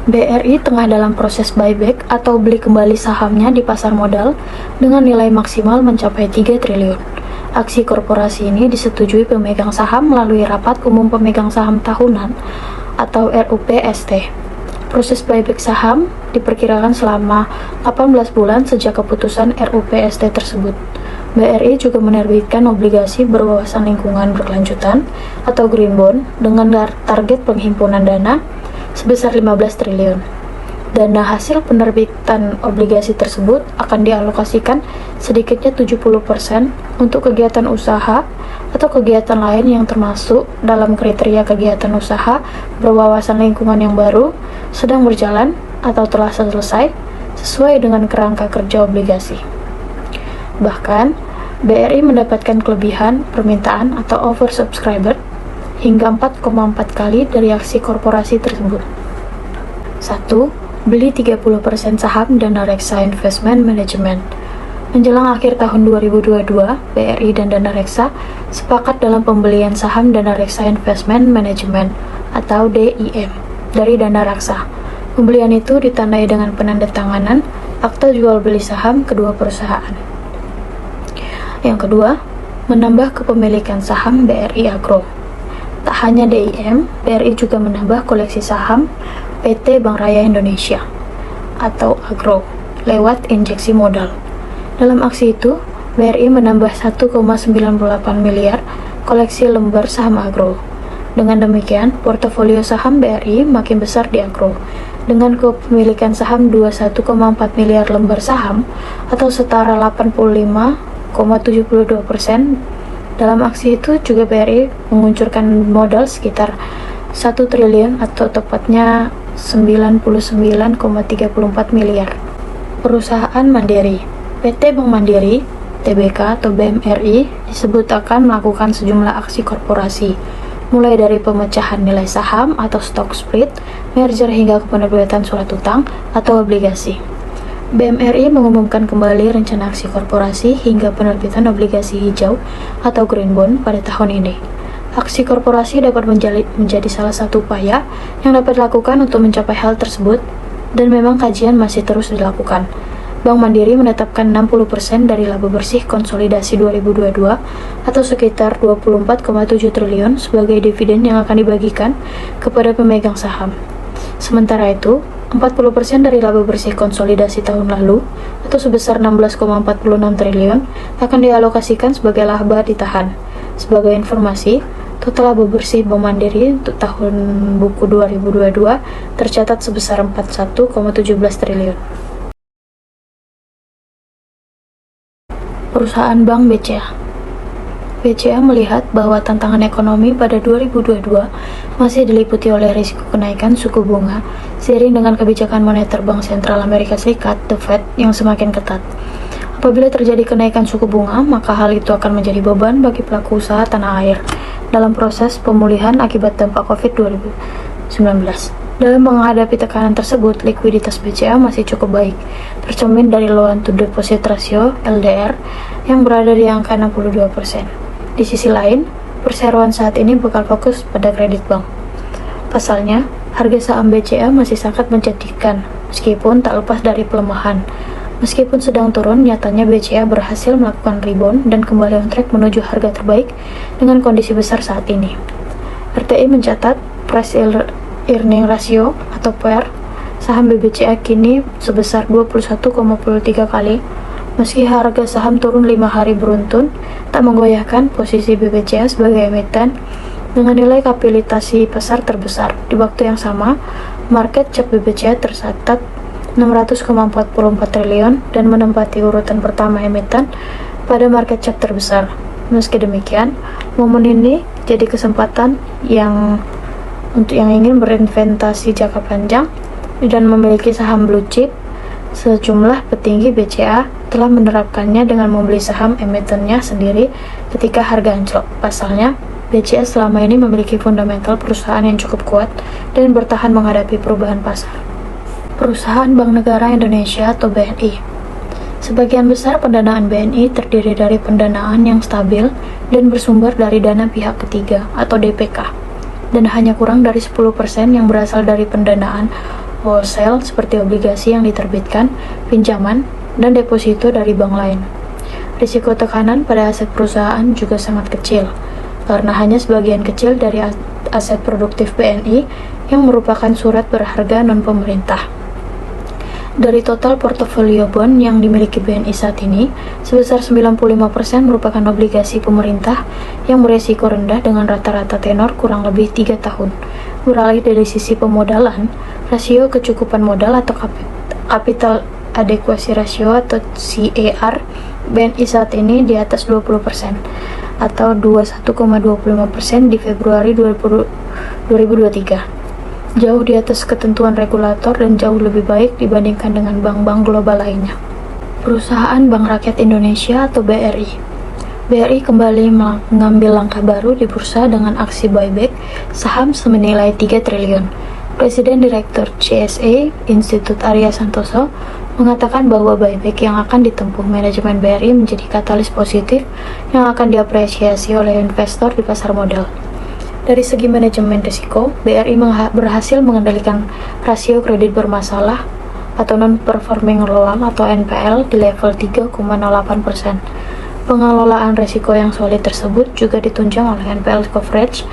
BRI tengah dalam proses buyback atau beli kembali sahamnya di pasar modal dengan nilai maksimal mencapai 3 triliun. Aksi korporasi ini disetujui pemegang saham melalui Rapat Umum Pemegang Saham Tahunan atau RUPST. Proses buyback saham diperkirakan selama 18 bulan sejak keputusan RUPST tersebut. BRI juga menerbitkan obligasi berwawasan lingkungan berkelanjutan atau Green Bond dengan target penghimpunan dana sebesar 15 triliun. Dana hasil penerbitan obligasi tersebut akan dialokasikan sedikitnya 70% untuk kegiatan usaha atau kegiatan lain yang termasuk dalam kriteria kegiatan usaha berwawasan lingkungan yang baru, sedang berjalan, atau telah selesai sesuai dengan kerangka kerja obligasi. Bahkan, BRI mendapatkan kelebihan permintaan atau oversubscribed hingga 4,4 kali dari aksi korporasi tersebut. 1. Beli 30% saham Dana Reksa Investment Management. Menjelang akhir tahun 2022, BRI dan Dana Reksa sepakat dalam pembelian saham Dana Reksa Investment Management atau DIM dari Dana Reksa. Pembelian itu ditandai dengan penandatanganan akta jual beli saham kedua perusahaan. Yang kedua, menambah kepemilikan saham BRI Agro. Tak hanya DIM, BRI juga menambah koleksi saham PT Bank Raya Indonesia atau Agro lewat injeksi modal. Dalam aksi itu, BRI menambah 1,98 miliar koleksi lembar saham Agro. Dengan demikian, portofolio saham BRI makin besar di Agro dengan kepemilikan saham 21,4 miliar lembar saham atau setara 85,72%. Dalam aksi itu juga BRI menguncurkan modal sekitar 1 triliun atau tepatnya 99,34 miliar. Perusahaan Mandiri. PT Bank Mandiri, TBK atau BMRI disebut akan melakukan sejumlah aksi korporasi, mulai dari pemecahan nilai saham atau stock split, merger hingga penerbitan surat utang atau obligasi. BMRI mengumumkan kembali rencana aksi korporasi hingga penerbitan obligasi hijau atau Green Bond pada tahun ini. Aksi korporasi dapat menjadi salah satu upaya yang dapat dilakukan untuk mencapai hal tersebut, dan memang kajian masih terus dilakukan. Bank Mandiri menetapkan 60% dari laba bersih konsolidasi 2022 atau sekitar 24,7 triliun sebagai dividen yang akan dibagikan kepada pemegang saham. Sementara itu, 40% dari laba bersih konsolidasi tahun lalu atau sebesar 16,46 triliun akan dialokasikan sebagai laba ditahan. Sebagai informasi, total laba bersih Bank Mandiri untuk tahun buku 2022 tercatat sebesar 41,17 triliun. Perusahaan Bank BCA. BCA melihat bahwa tantangan ekonomi pada 2022 masih diliputi oleh risiko kenaikan suku bunga seiring dengan kebijakan moneter Bank Sentral Amerika Serikat, The Fed, yang semakin ketat. Apabila terjadi kenaikan suku bunga, maka hal itu akan menjadi beban bagi pelaku usaha tanah air dalam proses pemulihan akibat dampak COVID-19. Dalam menghadapi tekanan tersebut, likuiditas BCA masih cukup baik, tercermin dari loan to deposit ratio (LDR) yang berada di angka 62%. Di sisi lain, perseroan saat ini bakal fokus pada kredit bank. Pasalnya, harga saham BCA masih sangat menjanjikan, meskipun tak lepas dari pelemahan. Meskipun sedang turun, nyatanya BCA berhasil melakukan rebound dan kembali on track menuju harga terbaik dengan kondisi besar saat ini. RTI mencatat price earning ratio atau PER saham BBCA kini sebesar 21,3 kali. Meski harga saham turun 5 hari beruntun, tak menggoyahkan posisi BBCA sebagai emiten dengan nilai kapitalisasi pasar terbesar. Di waktu yang sama, market cap BBCA tercatat 600,44 triliun dan menempati urutan pertama emiten pada market cap terbesar. Meski demikian, momen ini jadi kesempatan untuk yang ingin berinvestasi jangka panjang dan memiliki saham blue chip. Sejumlah petinggi BCA telah menerapkannya dengan membeli saham emitennya sendiri ketika harga anjlok. Pasalnya, BCA selama ini memiliki fundamental perusahaan yang cukup kuat dan bertahan menghadapi perubahan pasar. Perusahaan Bank Negara Indonesia atau BNI. Sebagian besar pendanaan BNI terdiri dari pendanaan yang stabil dan bersumber dari dana pihak ketiga atau DPK, dan hanya kurang dari 10% yang berasal dari pendanaan wholesale seperti obligasi yang diterbitkan, pinjaman, dan deposito dari bank lain. Risiko tekanan pada aset perusahaan juga sangat kecil, karena hanya sebagian kecil dari aset produktif BNI yang merupakan surat berharga non-pemerintah. Dari total portofolio bond yang dimiliki BNI saat ini, sebesar 95% merupakan obligasi pemerintah yang beresiko rendah dengan rata-rata tenor kurang lebih 3 tahun. Beralih dari sisi pemodalan, rasio kecukupan modal atau capital adequacy ratio atau CAR BNI saat ini di atas 20% atau 21,25% di Februari 2023. Jauh di atas ketentuan regulator dan jauh lebih baik dibandingkan dengan bank-bank global lainnya. Perusahaan Bank Rakyat Indonesia atau BRI. BRI kembali mengambil langkah baru di bursa dengan aksi buyback saham senilai 3 triliun. Presiden Direktur CSA, Institut Arya Santoso, mengatakan bahwa buyback yang akan ditempuh manajemen BRI menjadi katalis positif yang akan diapresiasi oleh investor di pasar modal. Dari segi manajemen risiko, BRI berhasil mengendalikan rasio kredit bermasalah atau non-performing loan atau NPL di level 3,08%. Pengelolaan risiko yang solid tersebut juga ditunjang oleh NPL coverage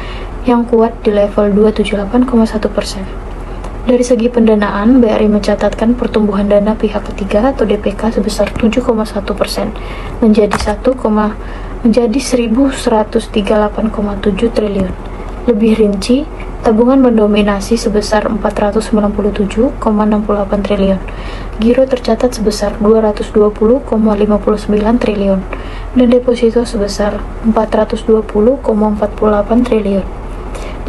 yang kuat di level 278,1%. Dari segi pendanaan, BRI mencatatkan pertumbuhan dana pihak ketiga atau DPK sebesar 7,1% menjadi 1.138,7 triliun. Lebih rinci, tabungan mendominasi sebesar 497,68 triliun. Giro tercatat sebesar 220,59 triliun dan deposito sebesar 420,48 triliun.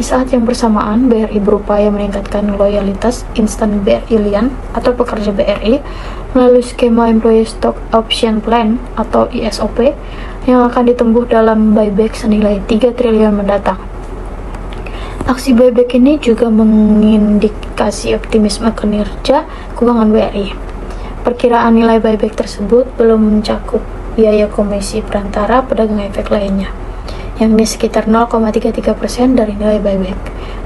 Di saat yang bersamaan, BRI berupaya meningkatkan loyalitas instan BRI-lian atau pekerja BRI melalui skema Employee Stock Option Plan atau ESOP yang akan ditempuh dalam buyback senilai 3 triliun mendatang. Aksi buyback ini juga mengindikasi optimisme kinerja keuangan BRI. Perkiraan nilai buyback tersebut belum mencakup biaya komisi perantara pedagang efek lainnya, yakni sekitar 0,33% dari nilai buyback.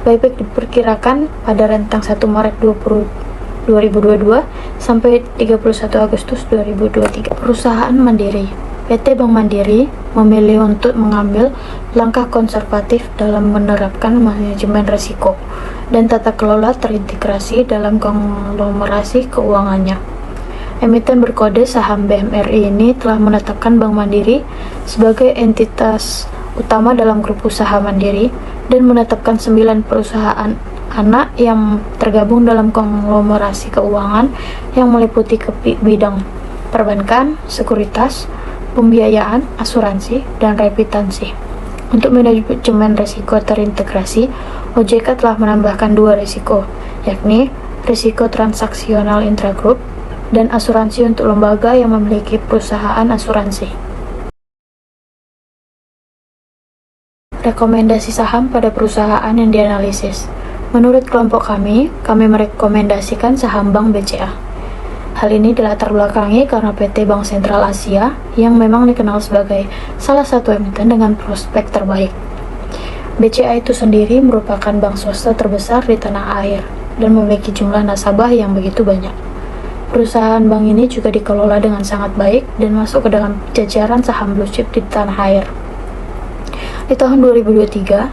Buyback diperkirakan pada rentang 1 Maret 2022 sampai 31 Agustus 2023. Perusahaan Mandiri. PT Bank Mandiri memilih untuk mengambil langkah konservatif dalam menerapkan manajemen risiko dan tata kelola terintegrasi dalam konglomerasi keuangannya. Emiten berkode saham BMRI ini telah menetapkan Bank Mandiri sebagai entitas utama dalam grup usaha Mandiri dan menetapkan 9 perusahaan anak yang tergabung dalam konglomerasi keuangan yang meliputi bidang perbankan, sekuritas, pembiayaan, asuransi, dan remitansi. Untuk manajemen risiko terintegrasi, OJK telah menambahkan 2 risiko, yakni risiko transaksional intragrup dan asuransi untuk lembaga yang memiliki perusahaan asuransi. Rekomendasi saham pada perusahaan yang dianalisis. Menurut kelompok kami merekomendasikan saham Bank BCA. Hal ini dilatar belakangi karena PT Bank Sentral Asia yang memang dikenal sebagai salah satu emiten dengan prospek terbaik. BCA itu sendiri merupakan bank swasta terbesar di tanah air dan memiliki jumlah nasabah yang begitu banyak. Perusahaan bank ini juga dikelola dengan sangat baik dan masuk ke dalam jajaran saham blue chip di tanah air. Di tahun 2023,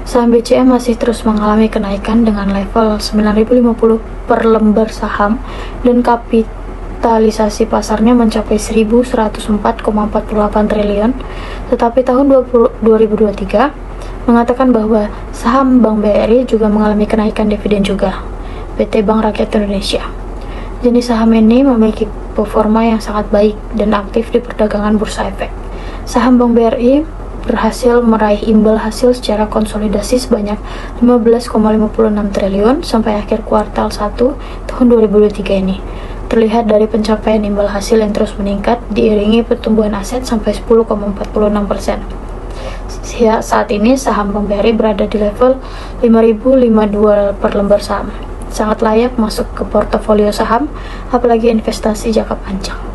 saham BCA masih terus mengalami kenaikan dengan level 9.050 per lembar saham dan kapitalisasi pasarnya mencapai 1.104,48 triliun. Tetapi tahun 2023 mengatakan bahwa saham Bank BRI juga mengalami kenaikan dividen juga. PT Bank Rakyat Indonesia. Jenis saham ini memiliki performa yang sangat baik dan aktif di perdagangan bursa efek. Saham Bank BRI berhasil meraih imbal hasil secara konsolidasi sebanyak 15,56 triliun sampai akhir kuartal 1 tahun 2023 ini. Terlihat dari pencapaian imbal hasil yang terus meningkat diiringi pertumbuhan aset sampai 10,46%. Saat ini saham Bank BRI berada di level 5.052 per lembar saham. sangat layak masuk ke portofolio saham, apalagi investasi jangka panjang.